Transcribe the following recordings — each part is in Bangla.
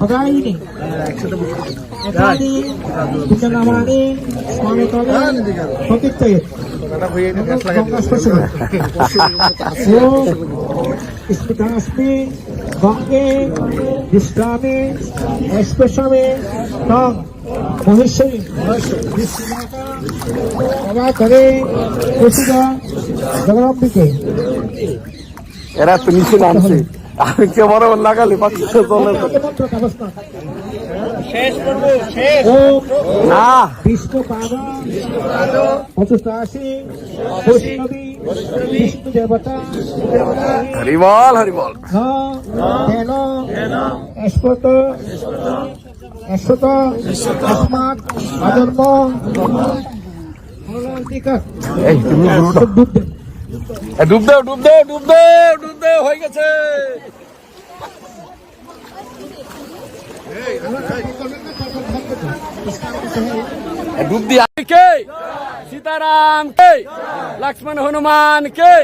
Pagaini, Ekadi, Pijanamani, Swami Kagan, Pokite, Kongas Pasur, Ispitasmi, Bangi, Islami, Espesami, Tong, Mohishari, Vishnata, Abakare, Kusuga, Jagarambike. এরা তো নিচে নামছে, আমি ক্যামেরা লাগালে পাচ্ছি না। বিষ্ণু পাদা অচুষ্টাশি বৈষ্ণবী বিষ্ণু দেবতা হরিবল হরিবল। হেন অশ্বত আসমাত আজন্ম এই তুমি ডুব দাও ডুব দাও ডুব দাও ডুব দাও, হয়ে গেছে। डूब दिया के सीताराम के, लक्ष्मण हनुमान के,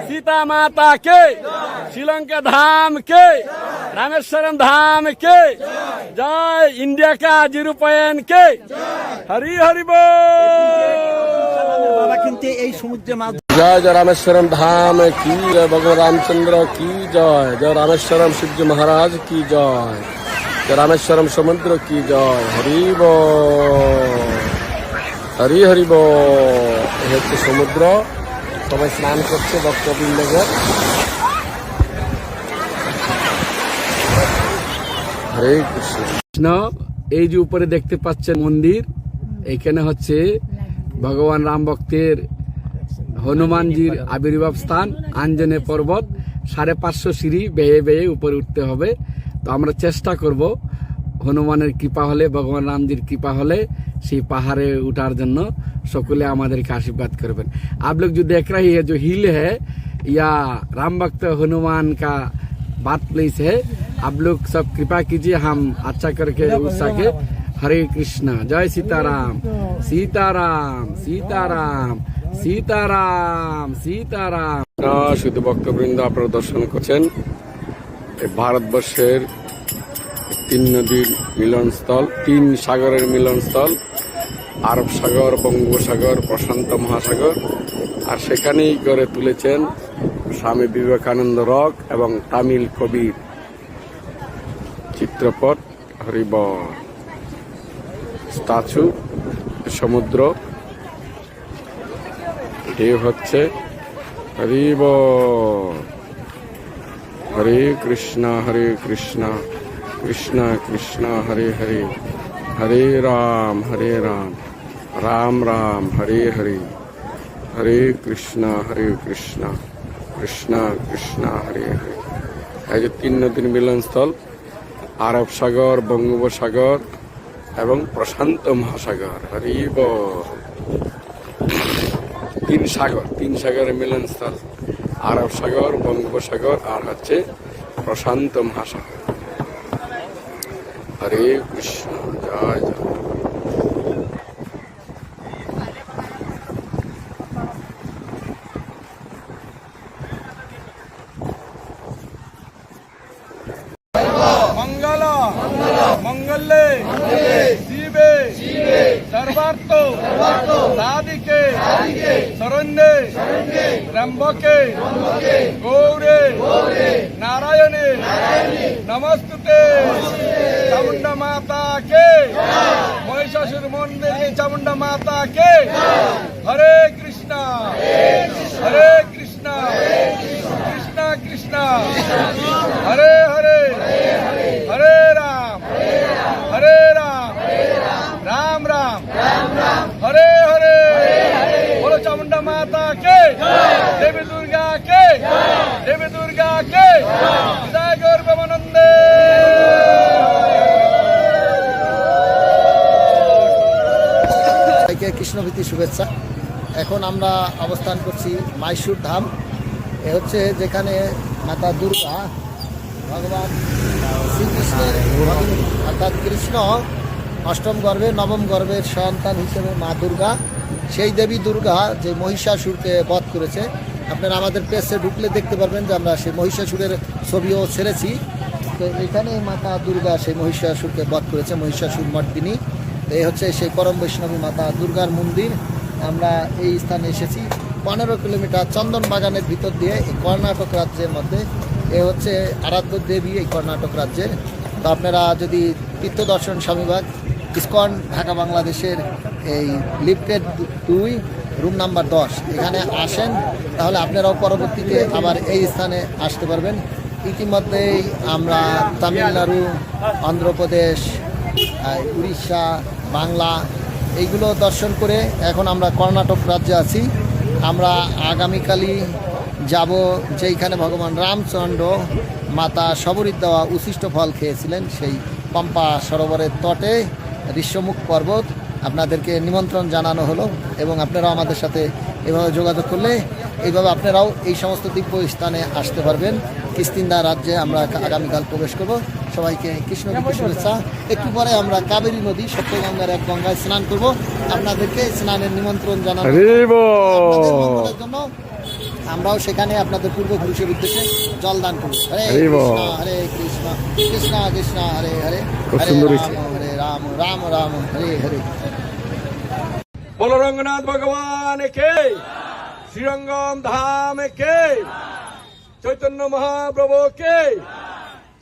सीता माता के, श्रीलंका धाम के, रामेश्वरम धाम के, जय इंडिया का 0 के, हरि हरि बोल। কিন্তু এই সমুদ্রে মাছ जय जय रामेश्वरम धाम की जय, भगवान रामचंद्र की जय, जय रामेश्वरम शिवजी महाराज की जय, जय रामेश्वरम समुद्र की जय, हरि बोल हरि हरि बोल। এই হচ্ছে সমুদ্র, সবাই স্নান করছে ভক্তবৃন্দকে। হরে কৃষ্ণ কৃষ্ণ। এই যে উপরে দেখতে পাচ্ছেন মন্দির, এখানে হচ্ছে ভগবান রাম ভক্তের হনুমানজির আবির্ভাব স্থান, আঞ্জনে পর্বত, 550 সিঁড়ি বেয়ে বেয়ে উপরে উঠতে হবে। তো আমরা চেষ্টা করব হনুমানের কৃপা হলে, ভগবান রামজির কৃপা হলে সেই পাহাড়ে उठार জন্য সকলে আমাদেরকে আশীর্বাদ করবেন। आप लोग जो देख रहे हैं, जो हिल है या राम भक्त हनुमान का बात प्लेस है, आप लोग सब कृपा कीजिए हम अच्छा करके उठ सके। हरे कृष्णा, जय सीताराम सीताराम सीताराम सीताराम सीताराम। শুধু ভক্তবৃন্দ আপনারা দর্শন করছেন ভারতবর্ষের 3 নদীর মিলনস্থল, 3 সাগরের মিলনস্থল, আরব সাগর, বঙ্গোপসাগর, প্রশান্ত মহাসাগর। আর সেখানেই গড়ে তুলেছেন স্বামী বিবেকানন্দ রক এবং তামিল কবির চিত্রপট হরিবল স্ট্যাচু। সমুদ্র ঢেউ হচ্ছে, হরিবল। হরে কৃষ্ণ কৃষ্ণ কৃষ্ণ হরে হরে, হরে রাম রাম রাম হরে হরে, হরে কৃষ্ণ কৃষ্ণ কৃষ্ণ হরে হরে। এই যে 3 নদীর মিলনস্থল, আরব সাগর, বঙ্গোপসাগর এবং প্রশান্ত মহাসাগর, হরি বল। 3 সাগরের মিলনস্থল, আরব সাগর, বঙ্গোপসাগর আর হচ্ছে প্রশান্ত মহাসাগর। হরে কৃষ্ণ, জয় জয়। मंगल मंगले शिवे सर्वार्थ साधिके शरण्ये त्र्यंबके गौरे नारायणे नमस्तुते। चामुंडा माता के, महिषासुर मंदिर चामुंडा माता के, हरे कृष्णा कृष्णा कृष्णा हरे हरे हरे राम राम राम हरे हरे। बोलो चामुंडा माता के, देवी दुर्गा के, जय गौर प्रेमानंदे। কৃষ্ণভীতি শুভেচ্ছা। এখন আমরা অবস্থান করছি মাইসুর ধাম। এ হচ্ছে যেখানে মাতা দুর্গা, ভগবান শ্রীকৃষ্ণের অর্থাৎ কৃষ্ণ অষ্টম গর্ভে নবম গর্ভের সন্তান হিসেবে মা দুর্গা, সেই দেবী দুর্গা যে মহিষাসুরকে বধ করেছে। আপনারা আমাদের পেজে ঢুকলে দেখতে পারবেন যে আমরা সেই মহিষাসুরের ছবিও ছেড়েছি। তো এখানে মাতা দুর্গা সেই মহিষাসুরকে বধ করেছে, মহিষাসুর মর্দিনী। তো এই হচ্ছে সেই পরম বৈষ্ণবী মাতা দুর্গার মন্দির। আমরা এই স্থানে এসেছি 15 কিলোমিটার চন্দন বাগানের ভিতর দিয়ে এই কর্ণাটক রাজ্যের মধ্যে। এ হচ্ছে আরাধ্য দেবী এই কর্ণাটক রাজ্যের। তো আপনারা যদি তীর্থ দর্শন স্বামীবাগ ইসকন ঢাকা বাংলাদেশের এই লিফটেড 2 রুম নাম্বার 10 এখানে আসেন, তাহলে আপনারাও পরবর্তীতে আবার এই স্থানে আসতে পারবেন। ইতিমধ্যেই আমরা তামিলনাড়ু, অন্ধ্রপ্রদেশ, উড়িষ্যা, বাংলা এইগুলো দর্শন করে এখন আমরা কর্ণাটক রাজ্যে আছি। আমরা আগামীকালই যাব যেইখানে ভগবান রামচন্দ্র মাতা শবরীর দেওয়া উচ্ছিষ্ট ফল খেয়েছিলেন, সেই পম্পা সরোবরের তটে ঋষ্যমুখ পর্বত। আপনাদেরকে নিমন্ত্রণ জানানো হলো এবং আপনারাও আমাদের সাথে এভাবে যোগাযোগ করলে এইভাবে আপনারাও এই সমস্ত দিব্য স্থানে আসতে পারবেন। কিষ্কিন্ধা রাজ্যে আমরা আগামীকাল প্রবেশ করব। সবাইকে কৃষ্ণকে শুভেচ্ছা। একটু পরে আমরা কাবেরী নদী সপ্তগঙ্গার এক গঙ্গায় স্নান করব। আপনাদেরকে স্নানের নিমন্ত্রণ জানানো আপনাদের জন্য আমরাও সেখানে আপনাদের পূর্বপুরুষের উদ্দেশ্যে জল দান করব। হরে কৃষ্ণ হরে কৃষ্ণ কৃষ্ণ কৃষ্ণ হরে হরে হরে রাম রাম রাম হরে হরে। बोलो रंगनाथ भगवान के, श्रीरंगम धाम के, चैतन्य महाप्रभु के,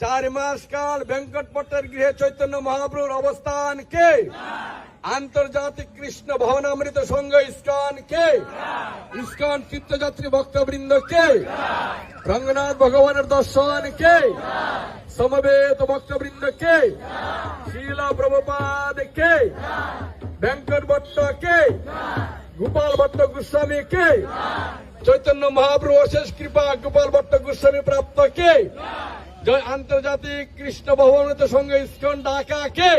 4 मास काल वेंकट पट्टर गृह चैतन्य महाप्रभुर अवस्थान के, आंतर्जातिक कृष्ण भवनामृत संघ इस्कन के, इस्कन तीर्थयात्री भक्तवृंद के, रंगनाथ भगवान दर्शन के, समवेत भक्तवृंद के, शीला प्रभुपाद के, वेंकट भट्ट के, गोपाल भट्ट गोस्वामी के, चैतन्य महाप्रभु अशेष कृपा गोपाल भट्ट गोस्वामी प्राप्त के, जय आंतर्जातिक कृष्ण भवन संघ इस्कन ढाका के,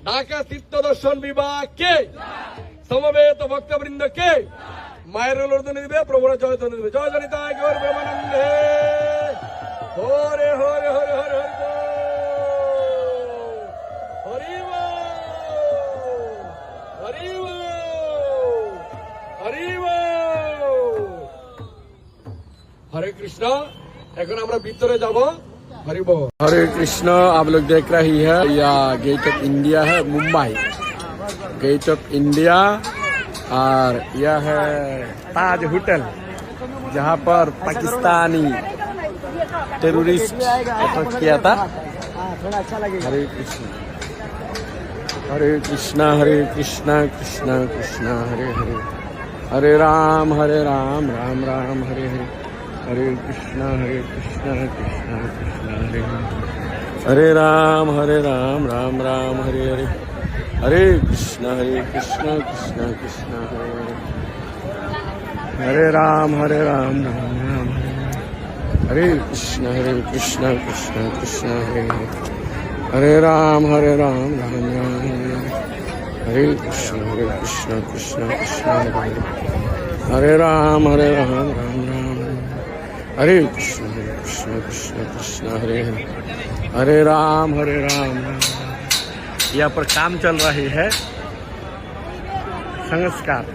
ढाका तीर्थ दर्शन विभाग के, समवेत भक्तवृंद के मायर ध्वनि दिवे प्रभुर जय ध्वनि दिवे। जय जनिताय गौर ब्रह्मानंदे हरे हरे हरे हरे हरि हरि हरि हरे कृष्ण। এখন আমরা ভিতরে যাব। हरि बोल। हरे कृष्ण। आप लोग देख रही है या गेट ऑफ इंडिया है मुंबई, गेट ऑफ इंडिया। और यह है ताज होटल जहाँ पर पाकिस्तानी टेररिस्ट अटैक किया था। हरे कृष्ण हरे कृष्ण हरे कृष्ण कृष्ण कृष्ण हरे हरे, हरे राम राम राम हरे हरे, हरे कृष्ण कृष्ण कृष्ण हरे हरे, हरे राम राम राम हरे हरे, हरे कृष्ण कृष्ण कृष्ण हरे हरे, हरे राम राम राम हरे कृष्ण कृष्ण कृष्ण हरे हरे, हरे राम राम राम हरे कृष्ण कृष्ण कृष्ण हरे हरे, हरे राम राम राम हरे कृष्ण कृष्ण कृष्ण हरे हरे, हरे राम राम। यहाँ पर काम चल रही है संस्कार।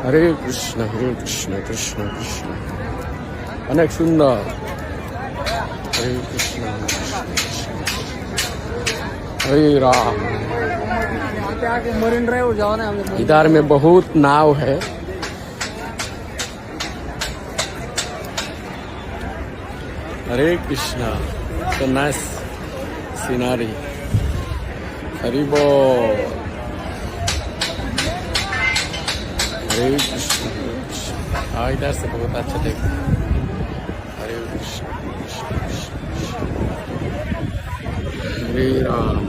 हरे कृष्ण कृष्ण कृष्ण अनेक सुंदर। हरे कृष्ण हरे राम। मरीन ड्राइव जाओ ना। इधर में बहुत नाव है। हरे कृष्णा। तो नाइस सीनरी। हरि बोल। हरे कृष्ण। हाँ इधर से बहुत अच्छा देखते। हरे कृष्ण हरे राम।